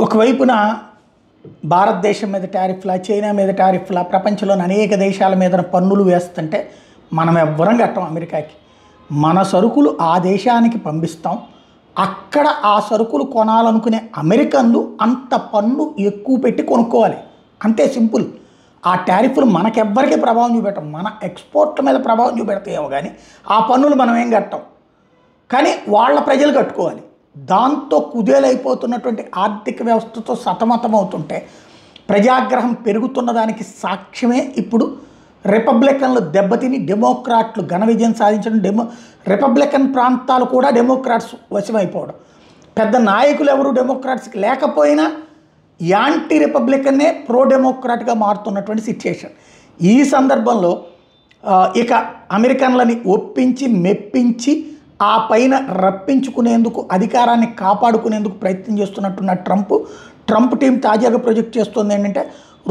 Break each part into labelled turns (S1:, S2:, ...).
S1: ఒకవైపున భారతదేశం మీద టారిఫ్లా, చైనా మీద టారిఫ్లా, ప్రపంచంలోని అనేక దేశాల మీద పన్నులు వేస్తుంటే మనం ఎవ్వరం కట్టం అమెరికాకి. మన సరుకులు ఆ దేశానికి పంపిస్తాం. అక్కడ ఆ సరుకులు కొనాలనుకునే అమెరికన్లు అంత పన్ను ఎక్కువ పెట్టి కొనుక్కోవాలి. అంతే సింపుల్. ఆ టారిఫ్లు మనకెవ్వరికీ ప్రభావం చూపెట్టం. మన ఎక్స్పోర్ట్ల మీద ప్రభావం చూపెడతాయేమో కానీ ఆ పన్నులు మనం ఏం కట్టాం. కానీ వాళ్ళ ప్రజలు కట్టుకోవాలి. దాంతో కుదేలైపోతున్నటువంటి ఆర్థిక వ్యవస్థతో సతమతమవుతుంటే ప్రజాగ్రహం పెరుగుతున్న దానికి సాక్ష్యమే ఇప్పుడు రిపబ్లికన్లు దెబ్బతిని డెమోక్రాట్లు ఘన విజయం సాధించడం, రిపబ్లికన్ ప్రాంతాలు కూడా డెమోక్రాట్స్ వశమైపోవడం, పెద్ద నాయకులు ఎవరు డెమోక్రాట్స్కి లేకపోయినా యాంటీ రిపబ్లికన్నే ప్రో డెమోక్రాట్గా మారుతున్నటువంటి సిచ్యుయేషన్. ఈ సందర్భంలో ఇక అమెరికన్లని ఒప్పించి మెప్పించి ఆ పైన రప్పించుకునేందుకు, అధికారాన్ని కాపాడుకునేందుకు ప్రయత్నం చేస్తున్నట్టున్న ట్రంప్ టీం తాజాగా ప్రొజెక్ట్ చేస్తుంది ఏంటంటే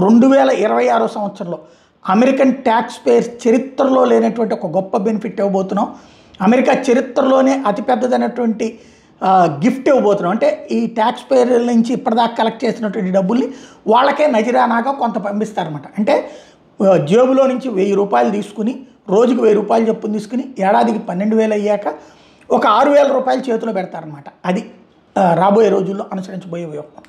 S1: 2026 సంవత్సరంలో అమెరికన్ ట్యాక్స్ పేయర్స్ చరిత్రలో లేనటువంటి ఒక గొప్ప బెనిఫిట్ ఇవ్వబోతున్నాం. అమెరికా చరిత్రలోనే అతిపెద్దదైనటువంటి గిఫ్ట్ ఇవ్వబోతున్నాం. అంటే ఈ ట్యాక్స్ పేయర్ల నుంచి ఇప్పటిదాకా కలెక్ట్ చేసినటువంటి డబ్బుల్ని వాళ్ళకే నజరానాగా కొంత పంపిస్తారన్నమాట. అంటే జేబులో నుంచి 1000 రూపాయలు తీసుకుని, రోజుకి 1000 రూపాయలు చొప్పున తీసుకుని, ఏడాదికి 12,000 అయ్యాక ఒక 6,000 రూపాయలు చేతిలో పెడతారనమాట. అది రాబోయే రోజుల్లో అనుసరించబోయే వ్యూహం.